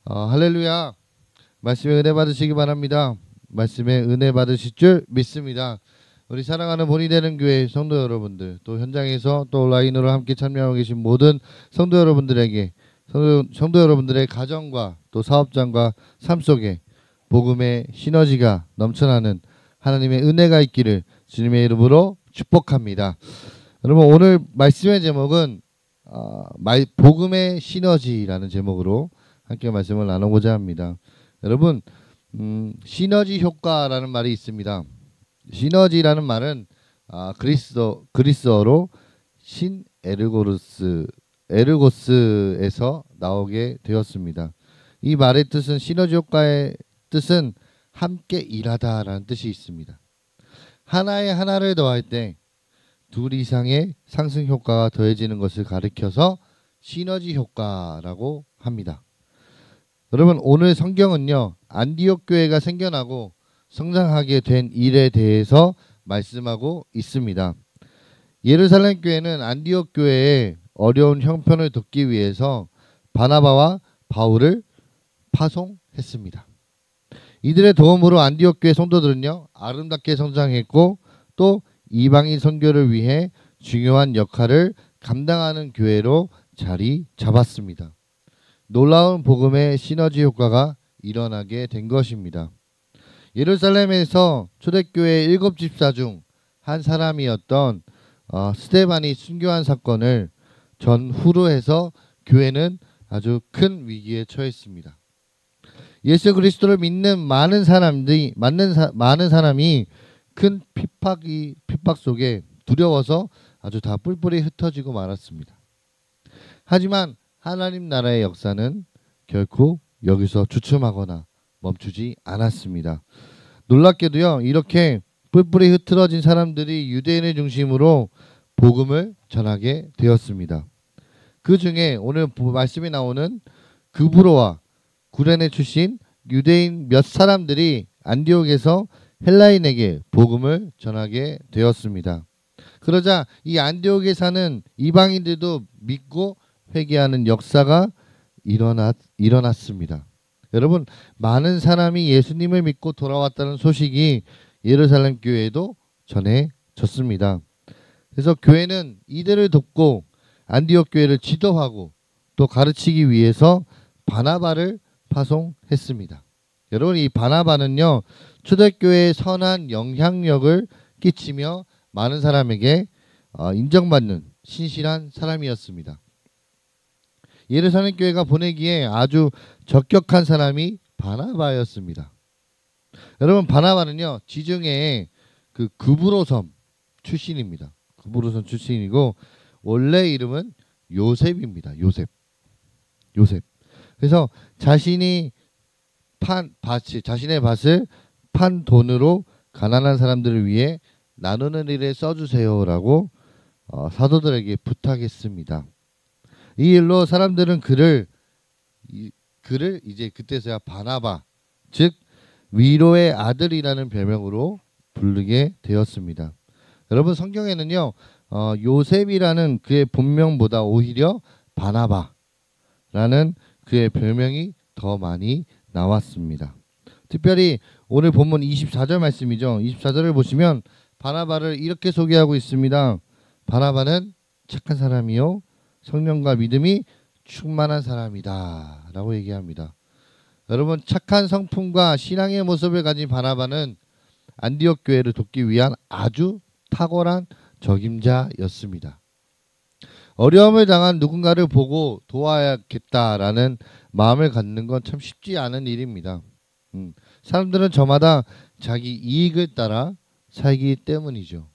할렐루야. 말씀에 은혜 받으시기 바랍니다. 말씀에 은혜 받으실 줄 믿습니다. 우리 사랑하는 본이 되는 교회 성도 여러분들, 또 현장에서 또 온라인으로 함께 참여하고 계신 모든 성도 여러분들에게, 성도 여러분들의 가정과 또 사업장과 삶 속에 복음의 시너지가 넘쳐나는 하나님의 은혜가 있기를 주님의 이름으로 축복합니다. 여러분, 오늘 말씀의 제목은 복음의 시너지라는 제목으로 함께 말씀을 나눠보자 합니다. 여러분, 시너지 효과라는 말이 있습니다. 시너지라는 말은 그리스어로 신 에르고스에서 나오게 되었습니다. 이 말의 뜻은, 시너지 효과의 뜻은 함께 일하다라는 뜻이 있습니다. 하나에 하나를 더할 때 둘 이상의 상승 효과가 더해지는 것을 가리켜서 시너지 효과라고 합니다. 여러분, 오늘 성경은요, 안디옥 교회가 생겨나고 성장하게 된 일에 대해서 말씀하고 있습니다. 예루살렘 교회는 안디옥 교회의 어려운 형편을 돕기 위해서 바나바와 바울을 파송했습니다. 이들의 도움으로 안디옥 교회 성도들은요, 아름답게 성장했고 또 이방인 선교를 위해 중요한 역할을 감당하는 교회로 자리 잡았습니다. 놀라운 복음의 시너지 효과가 일어나게 된 것입니다. 예루살렘에서 초대교회 7집사 중 한 사람이었던 스데반이 순교한 사건을 전후로 해서 교회는 아주 큰 위기에 처했습니다. 예수 그리스도를 믿는 많은 사람이 큰 핍박 속에 두려워서 아주 다 뿔뿔이 흩어지고 말았습니다. 하지만 하나님 나라의 역사는 결코 여기서 주춤하거나 멈추지 않았습니다. 놀랍게도요, 이렇게 뿔뿔이 흩어진 사람들이 유대인을 중심으로 복음을 전하게 되었습니다. 그 중에 오늘 말씀이 나오는 그브로와 구레네 출신 유대인 몇 사람들이 안디옥에서 헬라인에게 복음을 전하게 되었습니다. 그러자 이 안디옥에 사는 이방인들도 믿고 회개하는 역사가 일어났습니다. 여러분, 많은 사람이 예수님을 믿고 돌아왔다는 소식이 예루살렘 교회에도 전해졌습니다. 그래서 교회는 이들을 돕고 안디옥 교회를 지도하고 또 가르치기 위해서 바나바를 파송했습니다. 여러분, 이 바나바는요, 초대교회에 선한 영향력을 끼치며 많은 사람에게 인정받는 신실한 사람이었습니다. 예루살렘 교회가 보내기에 아주 적격한 사람이 바나바였습니다. 여러분, 바나바는요, 지중해의 그 그브로섬 출신입니다. 그브로섬 출신이고 원래 이름은 요셉입니다. 요셉. 그래서 자신의 밭을 판 돈으로 가난한 사람들을 위해 나누는 일에 써주세요라고 사도들에게 부탁했습니다. 이 일로 사람들은 그를 이제 그때서야 바나바, 즉 위로의 아들이라는 별명으로 부르게 되었습니다. 여러분, 성경에는요, 요셉이라는 그의 본명보다 오히려 바나바라는 그의 별명이 더 많이 나왔습니다. 특별히 오늘 본문 24절 말씀이죠. 24절을 보시면 바나바를 이렇게 소개하고 있습니다. 바나바는 착한 사람이요, 성령과 믿음이 충만한 사람이다 라고 얘기합니다. 여러분, 착한 성품과 신앙의 모습을 가진 바나바는 안디옥 교회를 돕기 위한 아주 탁월한 적임자였습니다. 어려움을 당한 누군가를 보고 도와야겠다라는 마음을 갖는 건 참 쉽지 않은 일입니다. 사람들은 저마다 자기 이익을 따라 살기 때문이죠.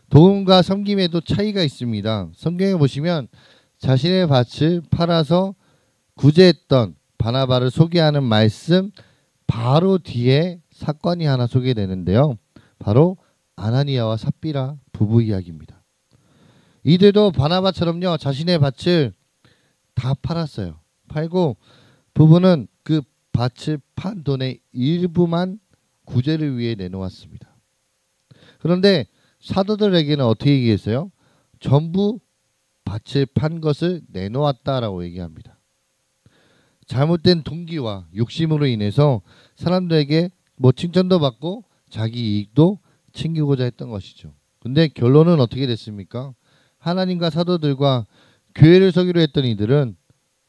도움과 섬김에도 차이가 있습니다. 성경에 보시면 자신의 밭을 팔아서 구제했던 바나바를 소개하는 말씀 바로 뒤에 사건이 하나 소개되는데요. 바로 아나니아와 삽비라 부부 이야기입니다. 이들도 바나바처럼요, 자신의 밭을 다 팔았어요. 팔고 부부는 그 밭을 판 돈의 일부만 구제를 위해 내놓았습니다. 그런데 사도들에게는 어떻게 얘기했어요? 전부 밭을 판 것을 내놓았다라고 얘기합니다. 잘못된 동기와 욕심으로 인해서 사람들에게 뭐 칭찬도 받고 자기 이익도 챙기고자 했던 것이죠. 근데 결론은 어떻게 됐습니까? 하나님과 사도들과 교회를 서기로 했던 이들은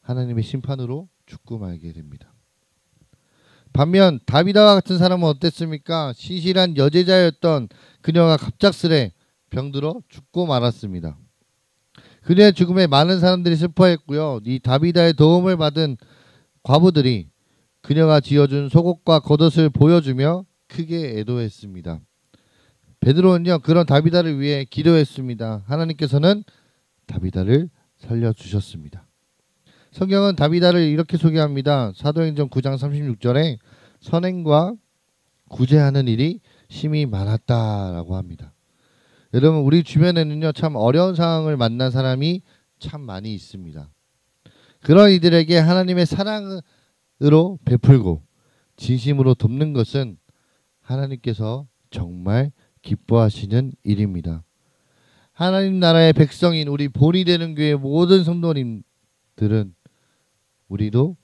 하나님의 심판으로 죽고 말게 됩니다. 반면 다비다와 같은 사람은 어땠습니까? 신실한 여제자였던 그녀가 갑작스레 병들어 죽고 말았습니다. 그녀의 죽음에 많은 사람들이 슬퍼했고요. 이 다비다의 도움을 받은 과부들이 그녀가 지어준 속옷과 겉옷을 보여주며 크게 애도했습니다. 베드로는요, 그런 다비다를 위해 기도했습니다. 하나님께서는 다비다를 살려주셨습니다. 성경은 다비다를 이렇게 소개합니다. 사도행전 9장 36절에 선행과 구제하는 일이 심히 많았다라고 합니다. 여러분, 우리 주변에는요, 참 어려운 상황을 만난 사람이 참 많이 있습니다. 그런 이들에게 하나님의 사랑으로 베풀고 진심으로 돕는 것은 하나님께서 정말 기뻐하시는 일입니다. 하나님 나라의 백성인 우리 본이 되는 교회 모든 성도님들은 우리도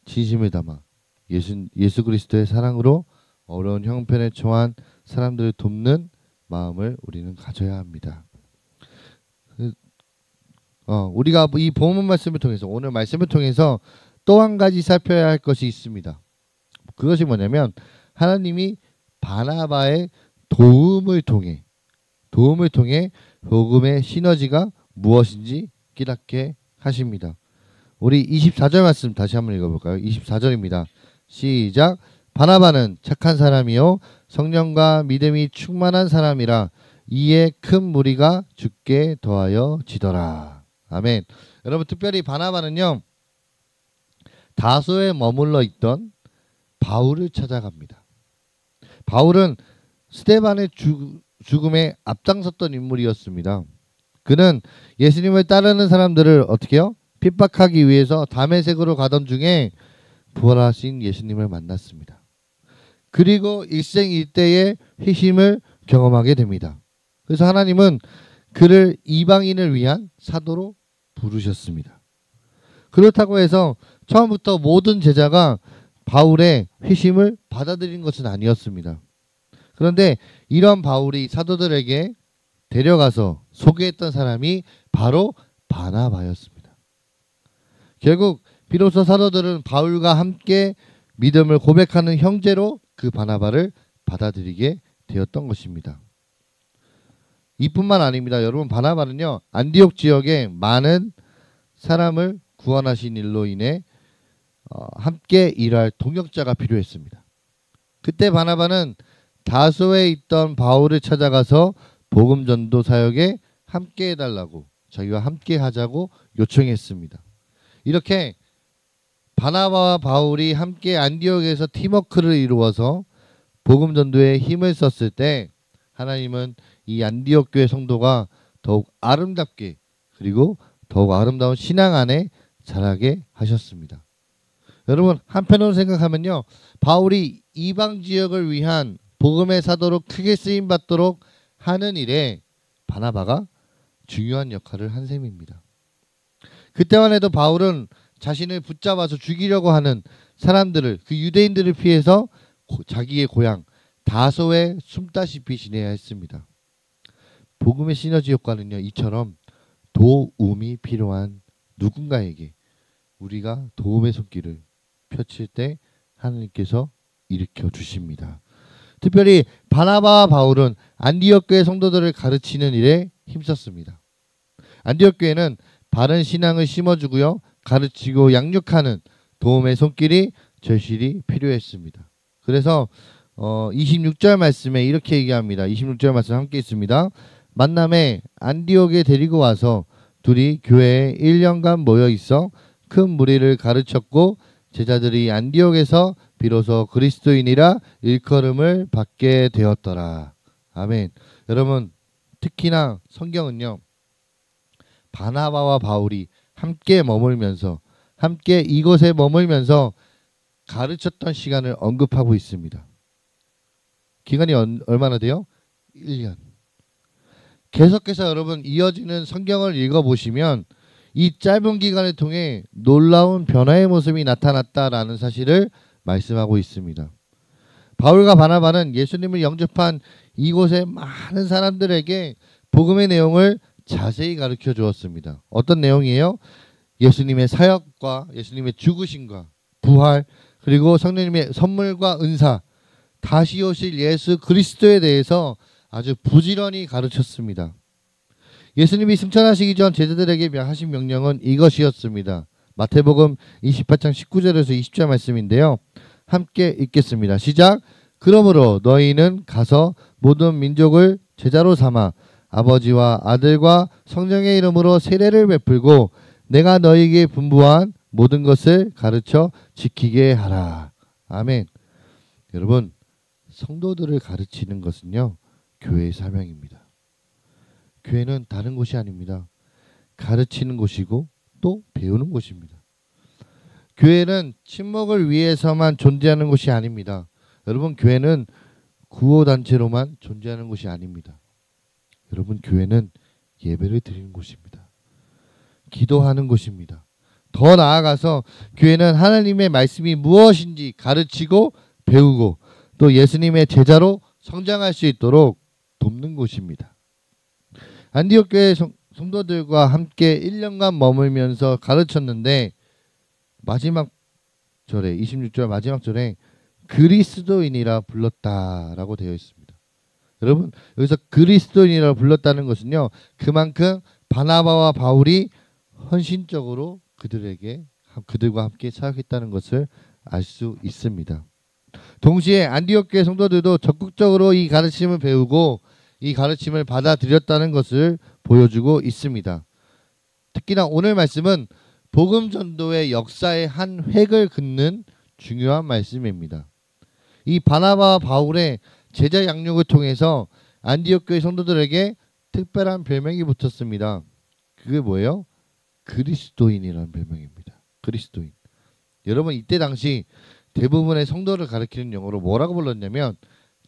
진심을 담아 예수 그리스도의 사랑으로 어려운 형편에 처한 사람들을 돕는 마음을 우리는 가져야 합니다. 우리가 이 본문 말씀을 통해서 오늘 말씀을 통해서 또 한 가지 살펴야 할 것이 있습니다. 그것이 뭐냐면 하나님이 바나바의 도움을 통해 복음의 시너지가 무엇인지 깨닫게 하십니다. 우리 24절 말씀 다시 한번 읽어볼까요? 24절입니다. 시작. 바나바는 착한 사람이요 성령과 믿음이 충만한 사람이라 이에 큰 무리가 주께 더하여 지더라. 아멘. 여러분, 특별히 바나바는요 다소에 머물러 있던 바울을 찾아갑니다. 바울은 스데반의 죽음에 앞장섰던 인물이었습니다. 그는 예수님을 따르는 사람들을 어떻게요? 핍박하기 위해서 다메섹으로 가던 중에 부활하신 예수님을 만났습니다. 그리고 일생일대의 회심을 경험하게 됩니다. 그래서 하나님은 그를 이방인을 위한 사도로 부르셨습니다. 그렇다고 해서 처음부터 모든 제자가 바울의 회심을 받아들인 것은 아니었습니다. 그런데 이런 바울이 사도들에게 데려가서 소개했던 사람이 바로 바나바였습니다. 결국 비로소 사도들은 바울과 함께 믿음을 고백하는 형제로 그 바나바를 받아들이게 되었던 것입니다. 이뿐만 아닙니다. 여러분, 바나바는요 안디옥 지역에 많은 사람을 구원하신 일로 인해 함께 일할 동역자가 필요했습니다. 그때 바나바는 다소에 있던 바울을 찾아가서 복음 전도 사역에 함께 해달라고 자기와 함께 하자고 요청했습니다. 이렇게 바나바와 바울이 함께 안디옥에서 팀워크를 이루어서 복음 전도에 힘을 썼을 때 하나님은 이 안디옥 교회 성도가 더욱 아름답게 그리고 더욱 아름다운 신앙 안에 자라게 하셨습니다. 여러분, 한편으로 생각하면요, 바울이 이방 지역을 위한 복음의 사도로 크게 쓰임 받도록 하는 일에 바나바가 중요한 역할을 한 셈입니다. 그때만 해도 바울은 자신을 붙잡아서 죽이려고 하는 사람들을, 그 유대인들을 피해서 자기의 고향 다소에 숨다시피 지내야 했습니다. 복음의 시너지 효과는요, 이처럼 도움이 필요한 누군가에게 우리가 도움의 손길을 펼칠 때 하나님께서 일으켜 주십니다. 특별히 바나바와 바울은 안디옥 교회 성도들을 가르치는 일에 힘썼습니다. 안디옥 교회는 바른 신앙을 심어주고요, 가르치고 양육하는 도움의 손길이 절실히 필요했습니다. 그래서 26절 말씀에 이렇게 얘기합니다. 26절 말씀 함께 있습니다. 만남에 안디옥에 데리고 와서 둘이 교회에 1년간 모여 있어 큰 무리를 가르쳤고 제자들이 안디옥에서 비로소 그리스도인이라 일컬음을 받게 되었더라. 아멘. 여러분, 특히나 성경은요, 바나바와 바울이 함께 머물면서 함께 이곳에 머물면서 가르쳤던 시간을 언급하고 있습니다. 기간이 얼마나 돼요? 1년. 계속해서 여러분 이어지는 성경을 읽어보시면 이 짧은 기간을 통해 놀라운 변화의 모습이 나타났다라는 사실을 말씀하고 있습니다. 바울과 바나바는 예수님을 영접한 이곳의 많은 사람들에게 복음의 내용을 자세히 가르쳐 주었습니다. 어떤 내용이에요? 예수님의 사역과 예수님의 죽으심과 부활, 그리고 성령님의 선물과 은사, 다시 오실 예수 그리스도에 대해서 아주 부지런히 가르쳤습니다. 예수님이 승천하시기 전 제자들에게 하신 명령은 이것이었습니다. 마태복음 28장 19절에서 20절 말씀인데요. 함께 읽겠습니다. 시작. 그러므로 너희는 가서 모든 민족을 제자로 삼아 아버지와 아들과 성령의 이름으로 세례를 베풀고 내가 너희에게 분부한 모든 것을 가르쳐 지키게 하라. 아멘. 여러분, 성도들을 가르치는 것은요, 교회의 사명입니다. 교회는 다른 곳이 아닙니다. 가르치는 곳이고 또 배우는 곳입니다. 교회는 친목을 위해서만 존재하는 곳이 아닙니다. 여러분, 교회는 구호단체로만 존재하는 곳이 아닙니다. 여러분, 교회는 예배를 드리는 곳입니다. 기도하는 곳입니다. 더 나아가서 교회는 하나님의 말씀이 무엇인지 가르치고 배우고 또 예수님의 제자로 성장할 수 있도록 돕는 곳입니다. 안디옥 교회 성도들과 함께 1년간 머물면서 가르쳤는데 마지막 절에 26절 마지막 절에 그리스도인이라 불렀다라고 되어 있습니다. 여러분, 여기서 그리스도인이라 불렀다는 것은요, 그만큼 바나바와 바울이 헌신적으로 그들과 함께 사역했다는 것을 알 수 있습니다. 동시에 안디옥 교회 성도들도 적극적으로 이 가르침을 배우고 이 가르침을 받아들였다는 것을 보여주고 있습니다. 특히나 오늘 말씀은 복음 전도의 역사의 한 획을 긋는 중요한 말씀입니다. 이 바나바와 바울의 제자 양육을 통해서 안디옥 교회 성도들에게 특별한 별명이 붙었습니다. 그게 뭐예요? 그리스도인이라는 별명입니다. 그리스도인. 여러분, 이때 당시 대부분의 성도를 가리키는 용어로 뭐라고 불렀냐면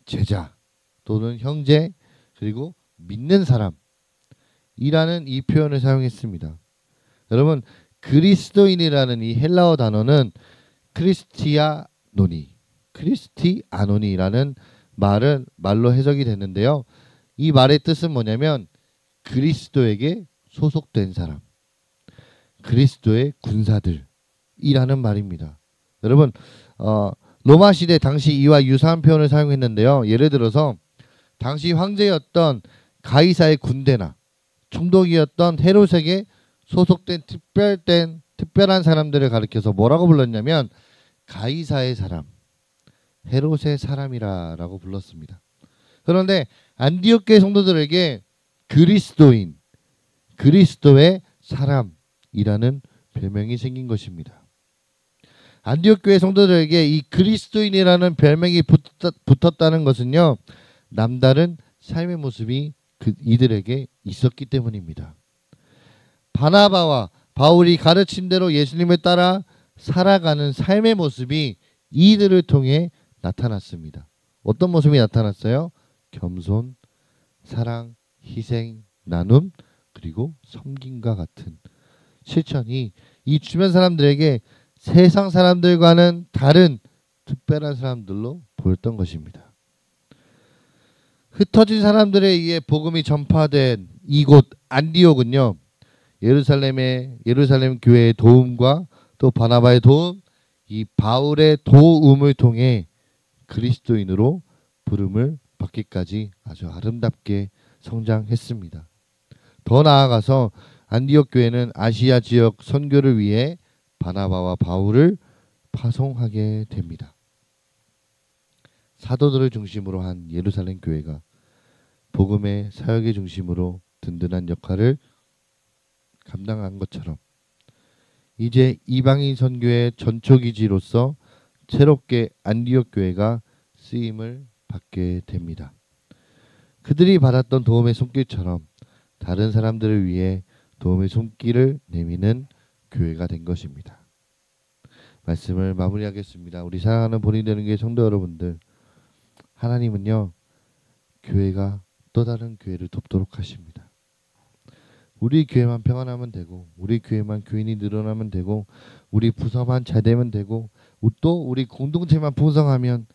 제자 또는 형제 그리고 믿는 사람이라는 이 표현을 사용했습니다. 여러분, 그리스도인이라는 이 헬라어 단어는 크리스티아노니라는 말로 해석이 되는데요. 이 말의 뜻은 뭐냐면 그리스도에게 소속된 사람, 그리스도의 군사들이라는 말입니다. 여러분, 로마 시대 당시 이와 유사한 표현을 사용했는데요. 예를 들어서 당시 황제였던 가이사의 군대나 총독이었던 헤롯에게 소속된 특별한 사람들을 가리켜서 뭐라고 불렀냐면 가이사의 사람, 헤롯의 사람이라고 불렀습니다. 그런데 안디옥 교회 성도들에게 그리스도인, 그리스도의 사람이라는 별명이 생긴 것입니다. 안디옥 교회 성도들에게 이 그리스도인이라는 별명이 붙었다는 것은요, 남다른 삶의 모습이 이들에게 있었기 때문입니다. 바나바와 바울이 가르친 대로 예수님을 따라 살아가는 삶의 모습이 이들을 통해 나타났습니다. 어떤 모습이 나타났어요? 겸손, 사랑, 희생, 나눔, 그리고 섬김과 같은 실천이 이 주변 사람들에게 세상 사람들과는 다른 특별한 사람들로 보였던 것입니다. 흩어진 사람들에 의해 복음이 전파된 이곳 안디옥은요, 예루살렘 교회의 도움과 또 바나바의 도움, 이 바울의 도움을 통해 그리스도인으로 부름을 받기까지 아주 아름답게 성장했습니다. 더 나아가서 안디옥 교회는 아시아 지역 선교를 위해 바나바와 바울을 파송하게 됩니다. 사도들을 중심으로 한 예루살렘 교회가 복음의 사역의 중심으로 든든한 역할을 감당한 것처럼 이제 이방인 선교의 전초기지로서 새롭게 안디옥 교회가 쓰임을 받게 됩니다. 그들이 받았던 도움의 손길처럼 다른 사람들을 위해 도움의 손길을 내미는 교회가 된 것입니다. 말씀을 마무리하겠습니다. 우리 사랑하는 본이 되는 교회 성도 여러분들, 하나님은요, 교회가 또 다른 교회를 돕도록 하십니다. 우리 교회만 평안하면 되고, 우리 교회만 교인이 늘어나면 되고, 우리 부서만 잘 되면 되고, 또 우리 공동체만 풍성하면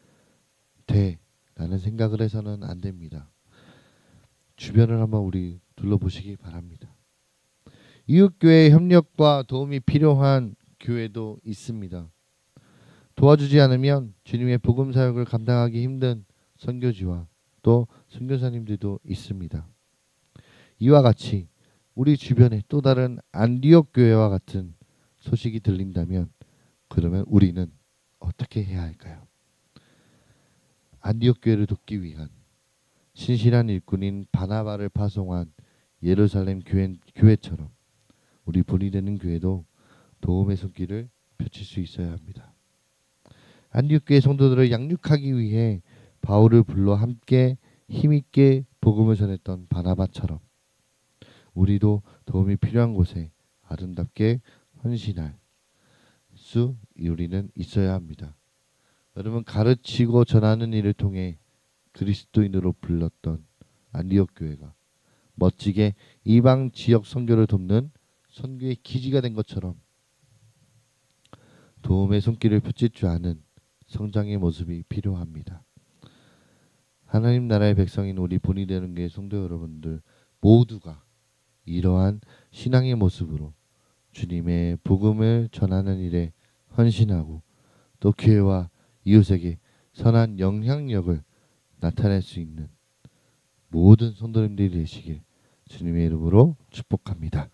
돼 라는 생각을 해서는 안 됩니다. 주변을 한번 우리 둘러보시기 바랍니다. 이웃교회의 협력과 도움이 필요한 교회도 있습니다. 도와주지 않으면 주님의 복음 사역을 감당하기 힘든 선교지와 또 선교사님들도 있습니다. 이와 같이 우리 주변에 또 다른 안디옥 교회와 같은 소식이 들린다면 그러면 우리는 어떻게 해야 할까요? 안디옥 교회를 돕기 위한 신실한 일꾼인 바나바를 파송한 예루살렘 교회처럼 우리 본이 되는 교회도 도움의 손길을 펼칠 수 있어야 합니다. 안디옥 교회 성도들을 양육하기 위해 바울을 불러 함께 힘있게 복음을 전했던 바나바처럼 우리도 도움이 필요한 곳에 아름답게 헌신할 수 우리는 있어야 합니다. 여러분, 가르치고 전하는 일을 통해 그리스도인으로 불렀던 안디옥 교회가 멋지게 이방 지역 선교를 돕는 선교의 기지가 된 것처럼 도움의 손길을 펼칠 줄 아는 성장의 모습이 필요합니다. 하나님 나라의 백성인 우리 본이 되는 교회 성도 여러분들 모두가 이러한 신앙의 모습으로 주님의 복음을 전하는 일에 헌신하고 또 교회와 이웃에게 선한 영향력을 나타낼 수 있는 모든 성도님들이 되시길 주님의 이름으로 축복합니다.